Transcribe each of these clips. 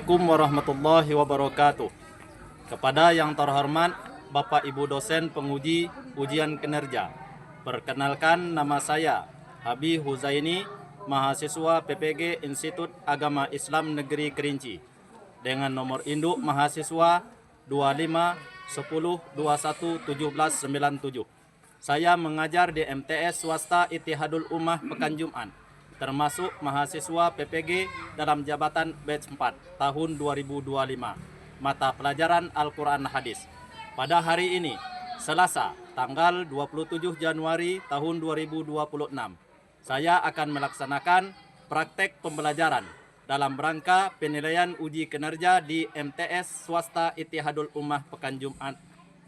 Assalamualaikum warahmatullahi wabarakatuh. Kepada yang terhormat Bapak Ibu dosen penguji ujian kinerja, perkenalkan nama saya Abi Huzaini, mahasiswa PPG Institut Agama Islam Negeri Kerinci, dengan nomor induk mahasiswa 25 10 21 17 97. Saya mengajar di MTS Swasta Ittihadul Ummah Pekanjuman, termasuk mahasiswa PPG dalam jabatan batch 4 tahun 2025, mata pelajaran Al-Quran Hadis. Pada hari ini, Selasa, tanggal 27 Januari tahun 2026, saya akan melaksanakan praktek pembelajaran dalam rangka penilaian uji kinerja di MTS Swasta Ittihadul Ummah Pekanjuman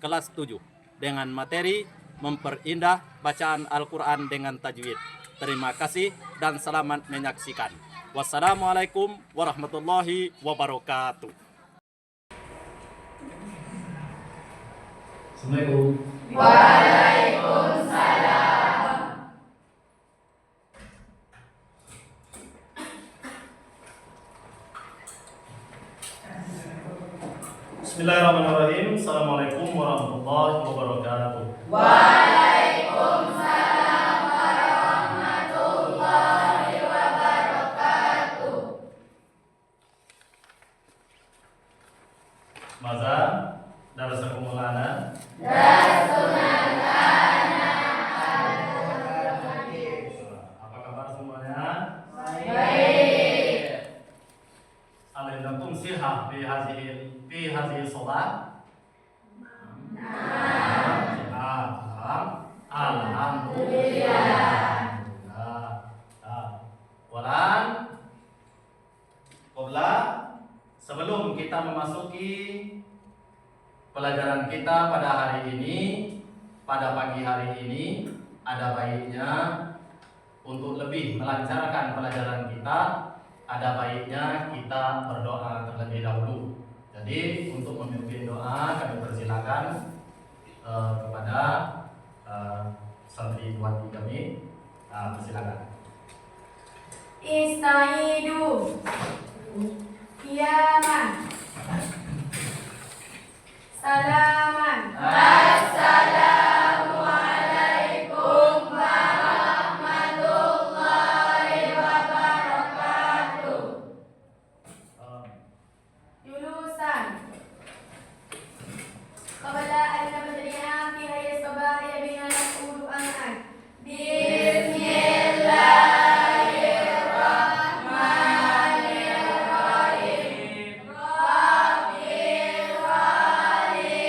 kelas 7 dengan materi memperindah bacaan Al-Quran dengan tajwid. Terima kasih dan selamat menyaksikan. Wassalamualaikum warahmatullahi wabarakatuh. Assalamualaikum. Waalaikumsalam. Bismillahirrahmanirrahim. Assalamualaikum warahmatullahi wabarakatuh. Waalaikumsalam warahmatullahi wabarakatuh. Maza darasakum ulana. Apa kabar semuanya? Baik. Alaikum sihah fi hadhihi shalah. Alhamdulillah. Walan qabla, sebelum kita memasuki pelajaran kita pada hari ini, pada pagi hari ini, ada baiknya untuk lebih melancarkan pelajaran kita, ada baiknya kita berdoa terlebih dahulu. Jadi untuk memimpin doa kami persilakan kepada santriwati kami, persilakan. Istaidu Kiaman Salaman. Assalamualaikum warahmatullahi wabarakatuh. Julusan Qabla an nabtadi'a fi hadhihi as-sabah bina naqulu an Bismillahirrahmanirrahim. Rabbil wali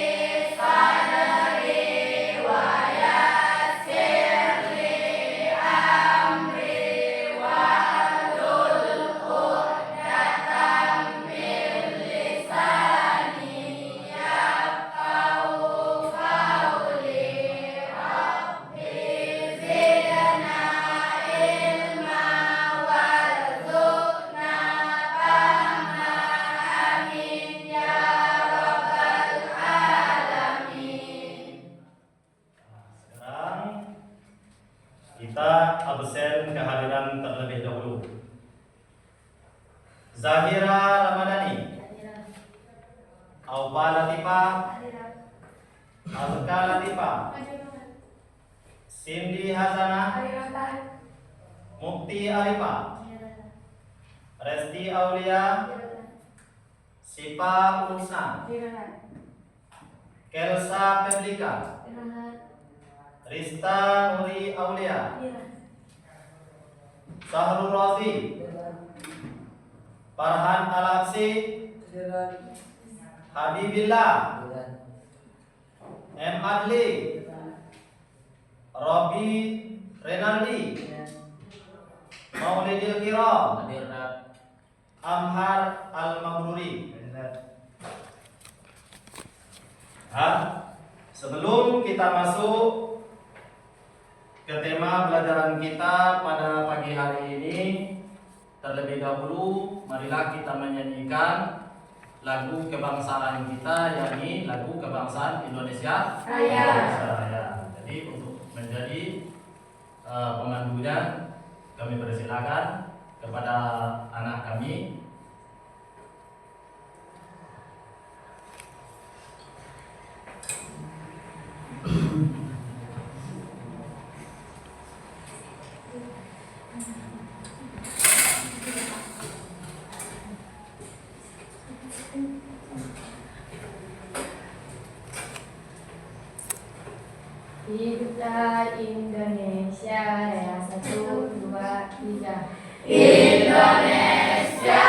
sadri wa yassir li amri wahlul 'uqdatam min lisani yafqahu qawli. Rabbi zidna ilma warzuqna fahma. Amin ya rabbal alamin. Sekarang kita absen kehadiran terlebih dahulu. Zahira Ramadhani, Aupa Latifa, Azka Latifa, Cindy Hasanah, Mukti Arifah, Resti Aulia, Sipa Husna, Kelsa Fedrika, Rista Nuri Aulia, Sahrul Razi, Farhan Al-Aksi, Habibillah, M. Adli, Robi Renaldi, Maulidil Kiram, Amhar Al-Mabruri. Sebelum kita masuk ke tema pelajaran kita pada pagi hari ini, terlebih dahulu marilah kita menyanyikan lagu kebangsaan kita, yakni lagu kebangsaan Indonesia Raya. Jadi untuk menjadi pemandunya, kami persilakan kepada anak kami Hiduplah Indonesia Raya 1, 2, 3. Indonesia.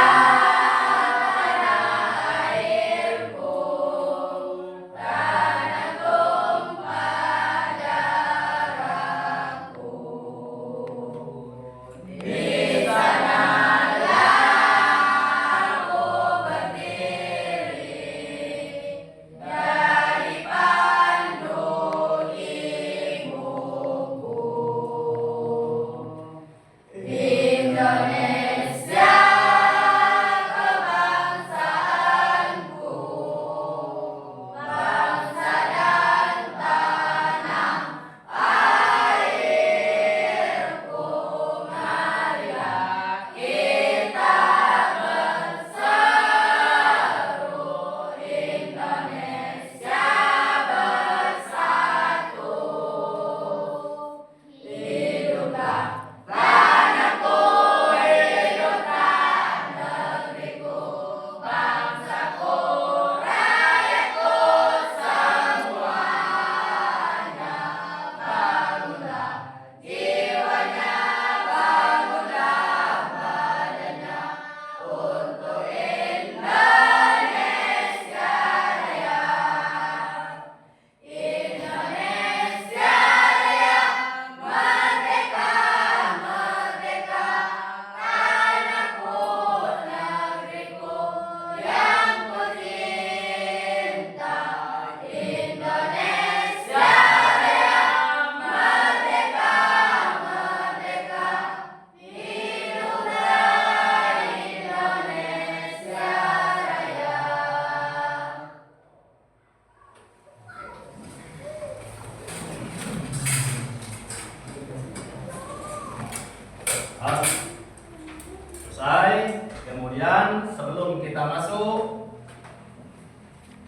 Selesai. Kemudian sebelum kita masuk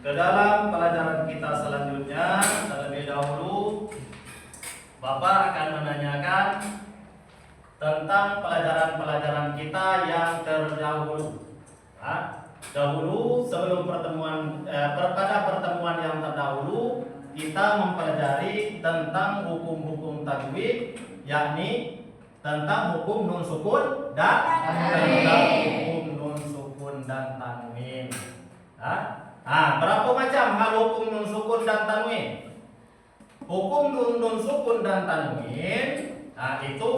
ke dalam pelajaran kita selanjutnya, terlebih dahulu Bapak akan menanyakan tentang pelajaran-pelajaran kita yang terdahulu. Dahulu sebelum pada pertemuan yang terdahulu kita mempelajari tentang hukum-hukum tajwid, yakni tentang hukum nun sukun dan tanwin. Berapa macam hal hukum nun sukun dan tanwin? Hukum nun sukun dan tanwin itu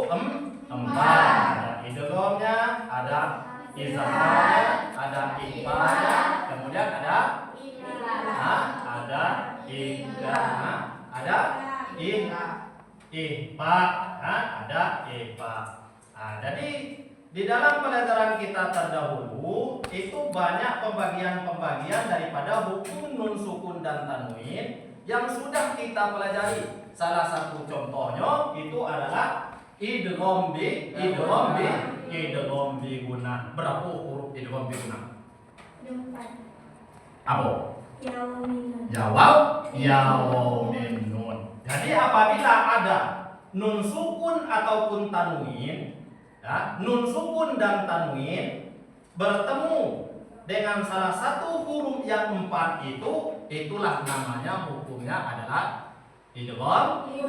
empat. Ada idghamnya, ada izharnya, ada ikhfanya, kemudian ada ikhfa, ada ikhfa, ada ikhfa. Jadi di dalam pelajaran kita terdahulu itu banyak pembagian-pembagian daripada hukum nun sukun dan tanwin yang sudah kita pelajari. Salah satu contohnya itu adalah idgham bi guna. Berapa huruf idgham bi guna? 4. Apa? Ya waw min nun. Jadi apabila ada nun sukun ataupun tanwin, nun sukun dan tanwin bertemu dengan salah satu huruf yang 4 itu, itulah namanya hukumnya adalah idgham bi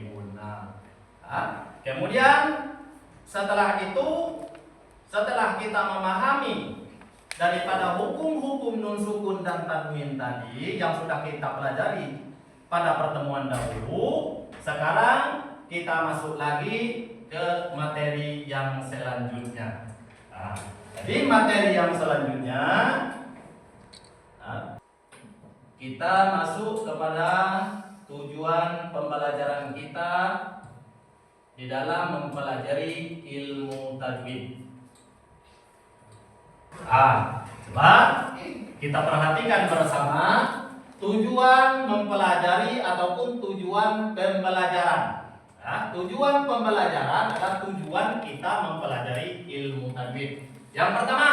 guna. Kemudian setelah itu, setelah kita memahami daripada hukum-hukum nun sukun dan tanwin tadi yang sudah kita pelajari pada pertemuan dahulu, sekarang kita masuk lagi ke materi yang selanjutnya. Jadi materi yang selanjutnya kita masuk kepada tujuan pembelajaran kita di dalam mempelajari ilmu tajwid. Coba kita perhatikan bersama tujuan mempelajari ataupun tujuan pembelajaran. Tujuan pembelajaran adalah tujuan kita mempelajari ilmu tajwid. Yang pertama,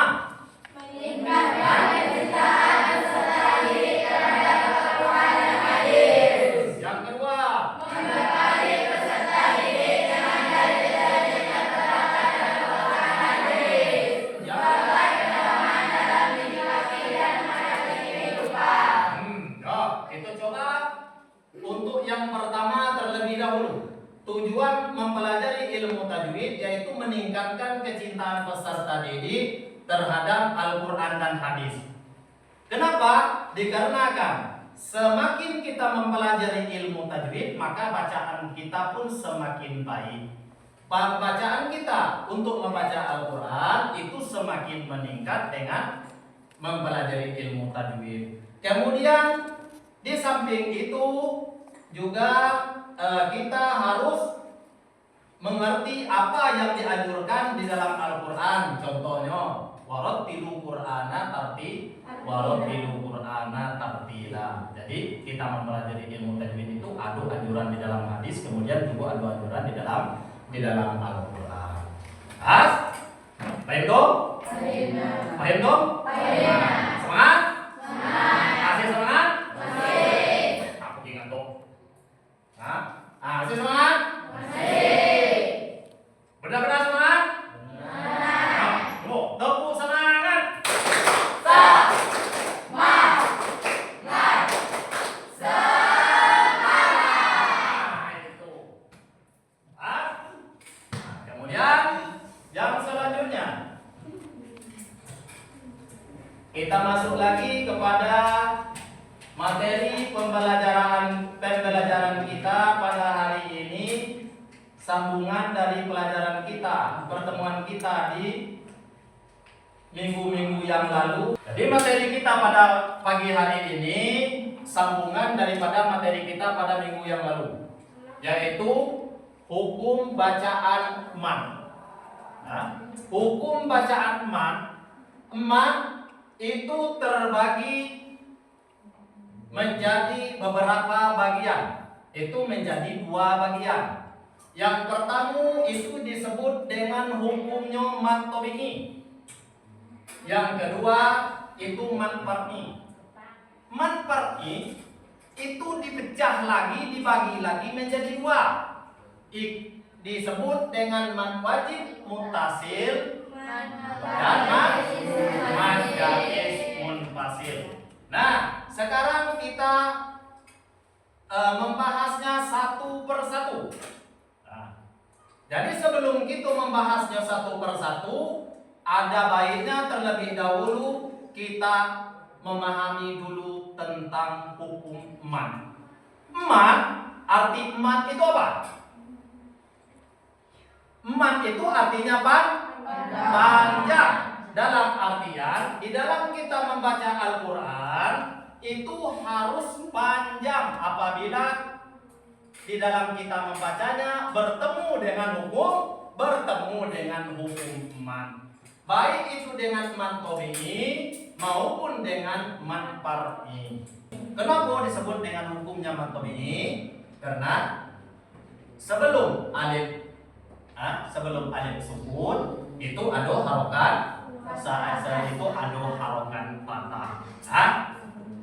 meningkatkan kecintaan peserta didik terhadap Al-Quran dan hadis. Yang kedua, Membekali peserta didik dengan dalil-dalil yang terdapat dalam Al-Quran dan hadis. yang Sebagai pedoman dalam peserta didik terhadap Al-Quran dan hadis. Kenapa? Dikarenakan semakin kita mempelajari ilmu tajwid, maka bacaan kita pun semakin baik. Bacaan kita untuk membaca Al-Quran itu semakin meningkat dengan mempelajari ilmu tajwid. Kemudian di samping itu juga kita harus mengerti apa yang dianjurkan di dalam Al-Quran. Contohnya, warattilu Qur'ana tartila. Jadi kita mempelajari ilmu tajwid itu ada anjuran di dalam hadis, kemudian juga ada anjuran di dalam Al-Quran. Paham dong? Paham dong? Semangat? Masih semangat? Aku ingat dong. Masih semangat? Benar-benar semangat? Tepuk semangat. Kemudian yang selanjutnya kita masuk lagi kepada materi pembelajaran kita pada hari ini, sambungan dari pelajaran kita, pertemuan kita di minggu-minggu yang lalu. Jadi materi kita pada pagi hari ini sambungan daripada materi kita pada minggu yang lalu, yaitu hukum bacaan mat. Hukum bacaan mat itu terbagi menjadi beberapa bagian. Itu menjadi 2 bagian. Yang pertama itu disebut dengan hukumnya mat tabi'i. Yang kedua itu mat far'i. Mat far'i itu dipecah lagi, dibagi lagi menjadi 2. Disebut dengan mat wajib muttasil dan mat jaiz munfasil. Nah, sekarang kita membahasnya satu persatu. Jadi sebelum kita membahasnya satu persatu, ada baiknya terlebih dahulu kita memahami dulu tentang hukum mat. Arti mat itu apa? Mat itu artinya panjang. Dalam artian, di dalam kita membaca Al-Quran itu harus panjang apabila di dalam kita membacanya bertemu dengan hukum mat. Baik itu dengan mat tabi'i maupun dengan mat far'i. Kenapa disebut dengan hukumnya mat tabi'i? Karena sebelum alif sukun itu ada harokat, saat itu ada harokat fathah.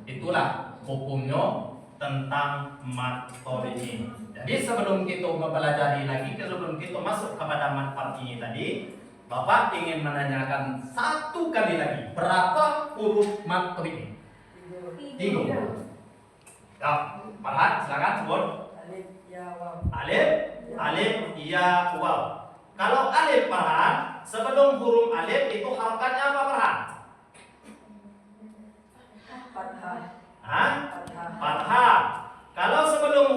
Itulah hukumnya tentang mat tabi'i. Jadi sebelum kita mempelajari lagi, sebelum kita masuk kepada mat far'i tadi, Bapak ingin menanyakan satu kali lagi, berapa huruf mat tabi'i? 3. Ya, Farhan, silakan sebut. Alif, ya, waw. Kalau alif, Farhan, sebelum huruf alif itu harokatnya apa, Farhan? Fathah. Kalau sebelum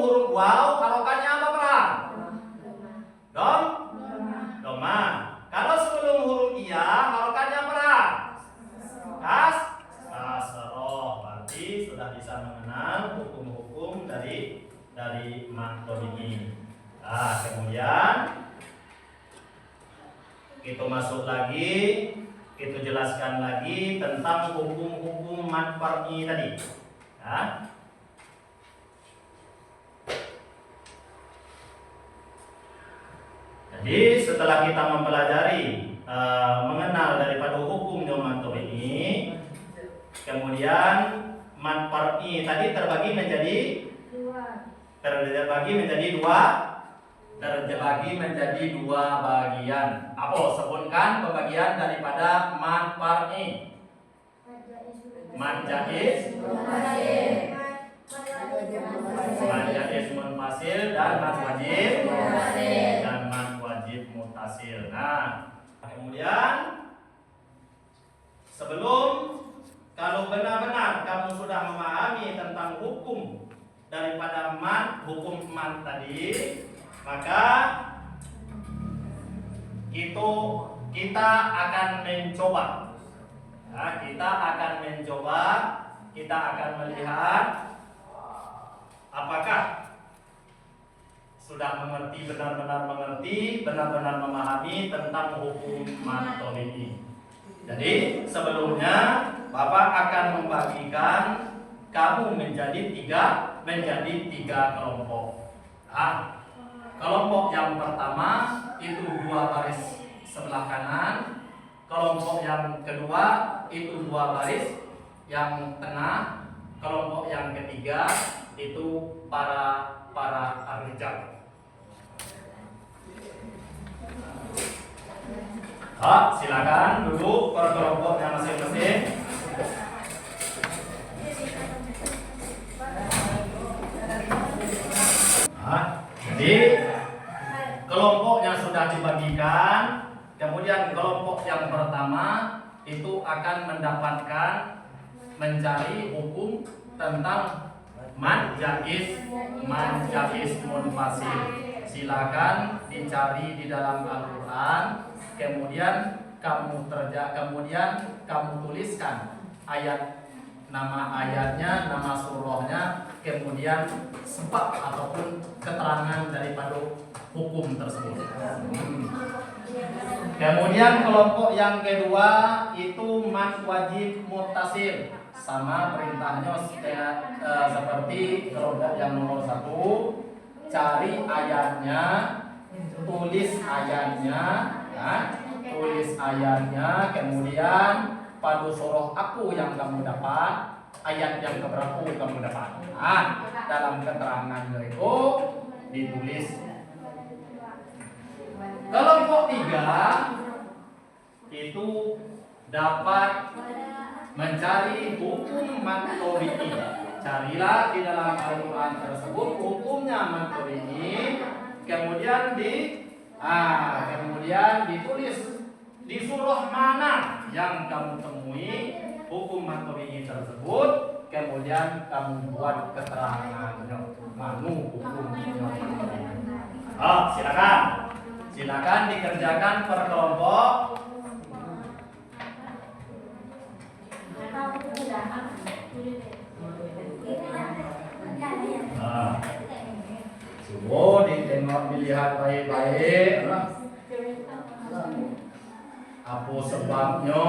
huruf waw, harokatnya apa, Farhan? Doma. Kalau sebelum huruf iya, harokatnya apa, Farhan? Kasroh. Berarti sudah bisa mengenal hukum-hukum dari mat tabi'i. Nah, kemudian kita masuk lagi, kita jelaskan lagi tentang hukum-hukum mat far'i tadi. Nah, jadi setelah kita mempelajari mengenal daripada hukum mat tabi'i, kemudian mat far'i tadi terbagi menjadi dua bagian. Apa? Sebutkan pembagian daripada mat far'i. Mat jaiz munfasil dan mat wajib muttasil. Nah, Kemudian sebelum, kalau benar-benar kamu sudah memahami tentang hukum daripada hukum man tadi, maka itu kita akan mencoba. Nah, kita akan melihat apakah sudah mengerti, benar-benar memahami tentang hukum matematika ini. Jadi sebelumnya Bapak akan membagikan kamu menjadi tiga kelompok. Nah, kelompok yang pertama itu 2 baris sebelah kanan, kelompok yang kedua itu 2 baris yang tengah, kelompok yang ketiga itu para rijal. Silakan duduk per kelompoknya masing-masing. Jadi kelompoknya sudah dibagikan. Kemudian kelompok yang pertama itu akan mendapatkan mencari hukum tentang man jaiz munfasil. Silakan dicari di dalam Al-Qur'an. Kemudian kamu tuliskan nama ayatnya, nama surahnya, kemudian sebab ataupun keterangan daripada hukum tersebut. Kemudian kelompok yang kedua itu man wajib muttasil, sama perintahnya seperti kelompok yang nomor 1, cari ayatnya, tulis ayatnya, kemudian pada surah aku yang kamu dapat, ayat yang keberapa kamu dapat. Dalam keterangannya itu ditulis. Kelompok 3 itu dapat mencari hukum matematika. Carilah di dalam Al-Quran tersebut hukumnya matematika, kemudian ditulis di surah mana yang kamu temui hukum matematika tersebut, kemudian kamu buat keterangannya hukumnya. Silakan dikerjakan per kelompok. Semua ditengok, dilihat baik-baik. Apa sebabnya?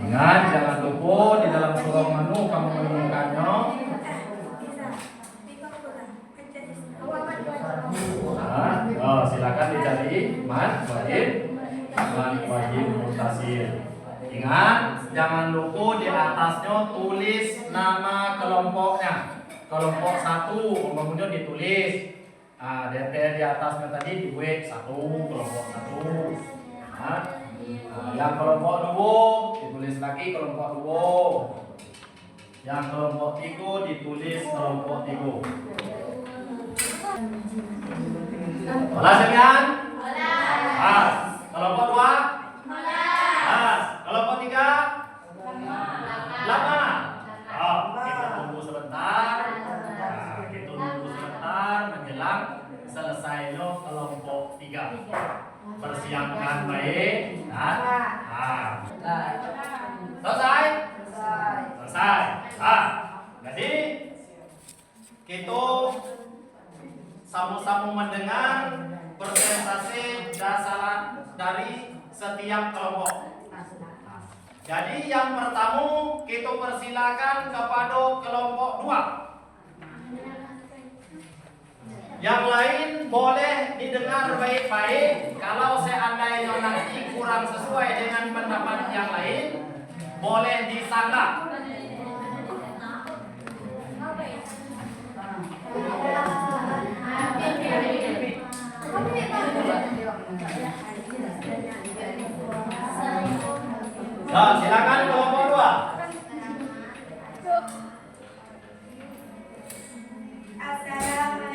Ingat, jangan lupa di dalam surah manu kamu menemukannya. Silakan dicari man wajib muttasil. Ingat, jangan lupa di atasnya tulis nama kelompoknya. Kelompok 1 umpamanya ditulis. DP di atasnya tadi dibuat 1, kelompok 1. Yang kelompok 2 ditulis lagi kelompok 2. Yang kelompok 3 ditulis kelompok 3. Olah sekian? Olah. Kelompok 2? Olah. Kelompok 3? Lama. Kita tunggu sebentar. Menjelang selesainya kelompok 3. Persiapkan baik. Selesai? Selesai. Jadi kita sama-sama mendengar presentasi dasar dari setiap kelompok. Jadi yang pertama kita persilakan kepada kelompok 2. Yang lain boleh didengar baik-baik. Kalau seandainya nanti kurang sesuai dengan pendapat yang lain, boleh disanggah. Silakan kelompok 2. Assalamualaikum.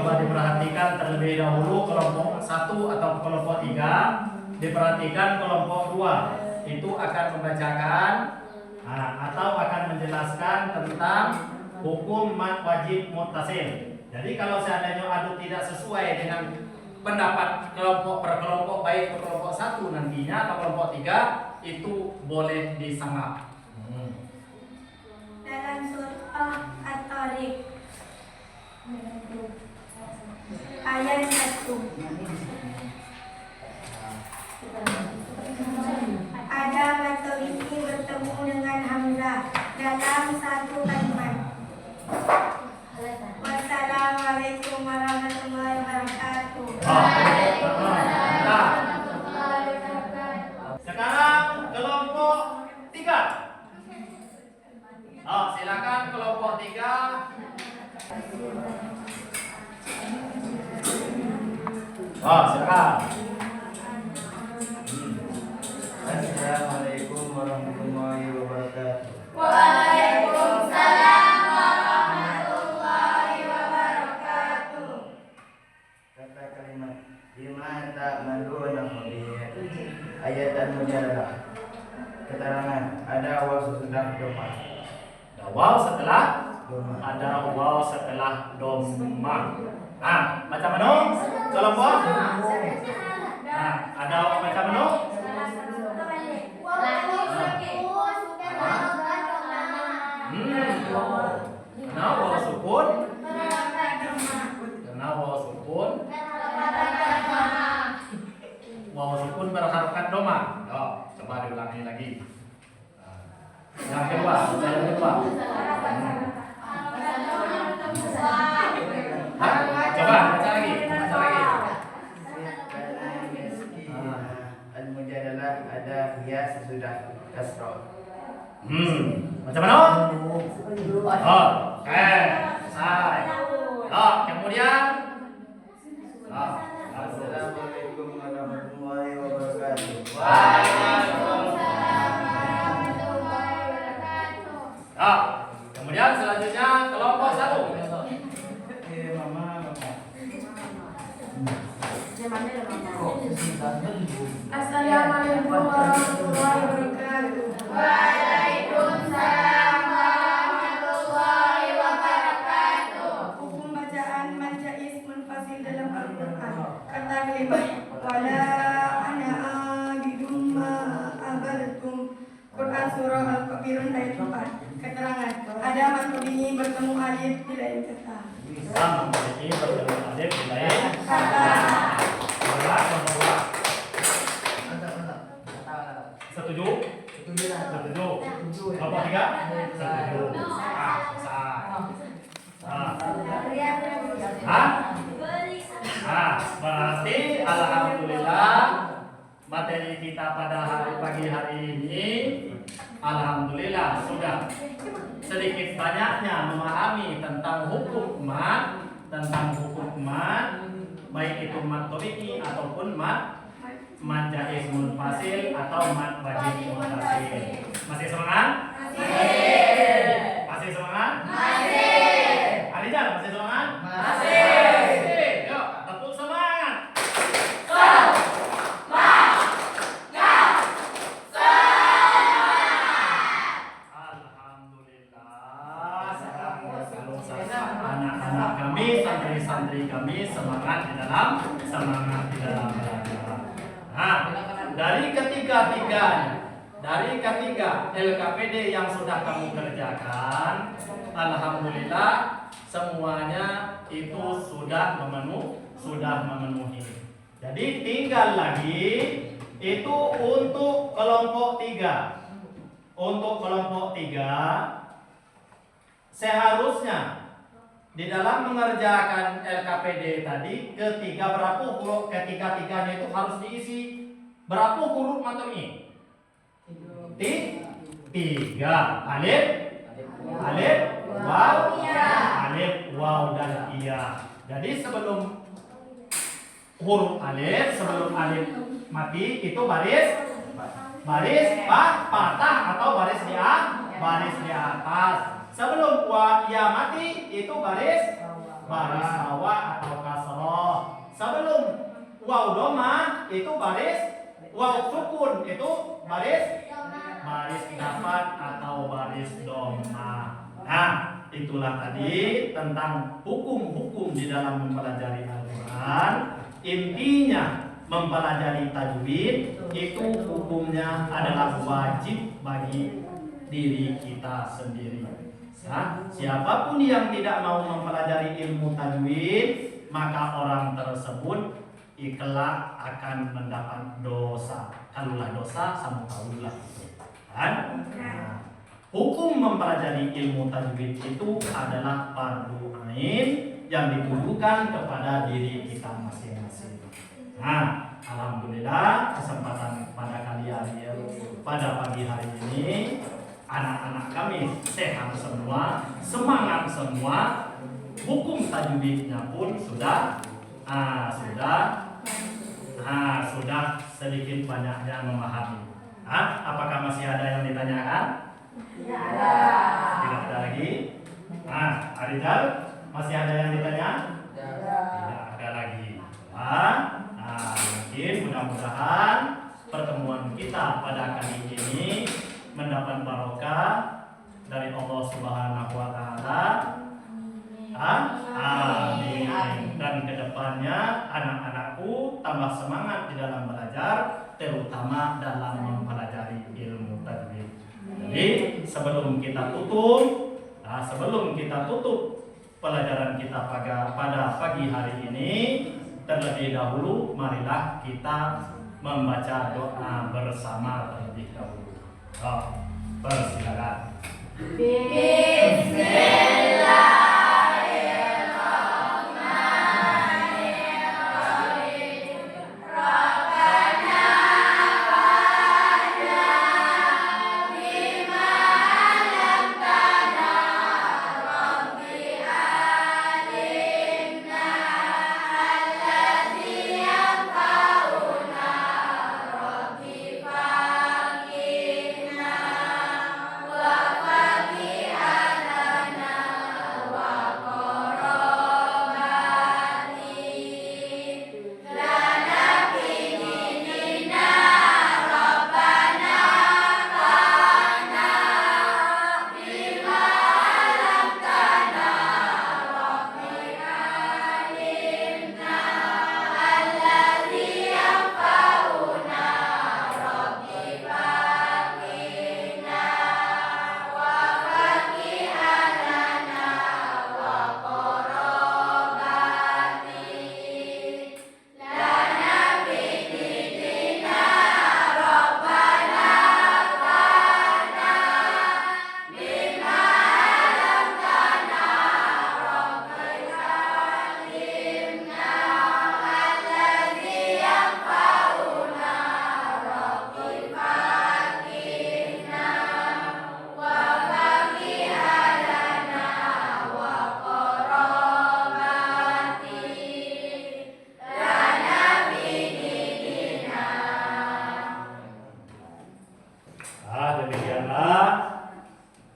coba diperhatikan terlebih dahulu kelompok 1 atau kelompok 3. Diperhatikan kelompok 2 itu akan membacakan atau akan menjelaskan tentang hukum mad wajib muttasil. Jadi kalau seandainya adu tidak sesuai dengan pendapat kelompok per kelompok, baik ke kelompok 1 nantinya atau kelompok 3, itu boleh disanggah. Dalam surah At-Tariq ayat 1 ada Matoiki bertemu dengan Hamzah dalam satu kalimat. Wassalamualaikum warahmatullahi wabarakatuh. Sekarang kelompok 3. Silakan kelompok 3. Silakan. Assalamualaikum warahmatullahi wabarakatuh. Waalaikumsalam warahmatullahi wabarakatuh. Kata kalimat bima ta'maluna khabir. Ayat Al-Mujadalah. Keterangan ada waw sesudah doma. Ada waw setelah Doma. ada waw setelah doma. Macam mana? Kelompok? Ada macam mana? Nah, waw sukun. Karena waw sukun. Waw sukun berharokat doma. Coba diulangi lagi. Yang kedua. Coba baca lagi. Al-Mujadalah ada ya sesudah kasroh. Macam mana? Selesai. Kemudian. Assalamualaikum warahmatullahi wabarakatuh. Kemudian selanjutnya kelompok 1. Assalamualaikum warahmatullahi wabarakatuh. Waalaikumsalam warahmatullahi wabarakatuh. Hukum bacaan mad jaiz munfasil dalam Al-Quran. Kata kalimat wala ana abidum ma abartum. Quran surah Al-Kafirun ayat 4. Keterangan ada mad tabi'i bertemu alif di lain kata. Ini bertemu alif di lain Kata Setuju? Kelompok 3? Setuju. Berarti alhamdulillah materi kita pada pagi hari ini alhamdulillah sudah sedikit banyaknya memahami tentang hukum mad, baik itu mad tabi'i ataupun mad jaiz munfasil atau mad wajib muttasil. Masih semangat? Masih semangat? Alijan masih semangat? Yuk, tepuk semangat. Alhamdulillah, anak-anak kami, santri-santri kami semangat di dalam belajar. Dari ketiga LKPD yang sudah kamu kerjakan, alhamdulillah semuanya itu sudah memenuhi. Jadi tinggal lagi itu untuk kelompok 3. Untuk kelompok 3 seharusnya di dalam mengerjakan LKPD tadi ketika tiganya itu harus diisi berapa huruf materi? 3. Alif, waw dan iya. Jadi sebelum huruf alif, sebelum alif mati itu baris patah atau baris di atas. Sebelum ya mati itu baris bawah atau baris dapat atau baris doma. Nah, itulah tadi tentang hukum-hukum di dalam mempelajari Al-Quran. Intinya mempelajari tajwid itu hukumnya adalah wajib bagi diri kita sendiri. Nah, siapapun yang tidak mau mempelajari ilmu tajwid, maka orang tersebut kelak akan mendapat dosa. Kalulah dosa, sama kalulah. Kan? Nah, hukum mempelajari ilmu tajwid itu adalah fardu ain yang ditujukan kepada diri kita masing-masing. Nah, alhamdulillah kesempatan pada kalian pada pagi hari ini, anak-anak kami sehat semua, semangat semua. Hukum tajwidnya pun sudah sedikit banyaknya memahami. Apakah masih ada yang ditanyakan? Tidak ada. Tidak ada lagi. Arijal, masih ada yang ditanya? Tidak ada lagi. Mungkin mudah-mudahan pertemuan kita pada kali ini mendapat barokah dari Allah Subhanahu wa Ta'ala. Amin. Dan kedepannya anak-anakku tambah semangat di dalam belajar, terutama dalam mempelajari ilmu tajwid. Jadi sebelum kita tutup pelajaran kita pada pagi hari ini, terlebih dahulu marilah kita membaca doa bersama terlebih dahulu. Persilakan. Bismillah.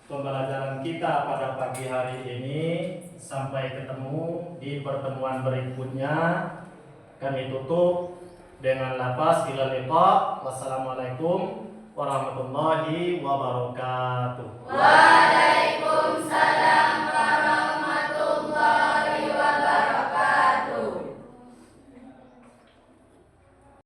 Pembelajaran kita pada pagi hari ini. Sampai ketemu di pertemuan berikutnya. Kami tutup dengan lafaz ila liqa. Wassalamualaikum warahmatullahi wabarakatuh. Waalaikumsalam.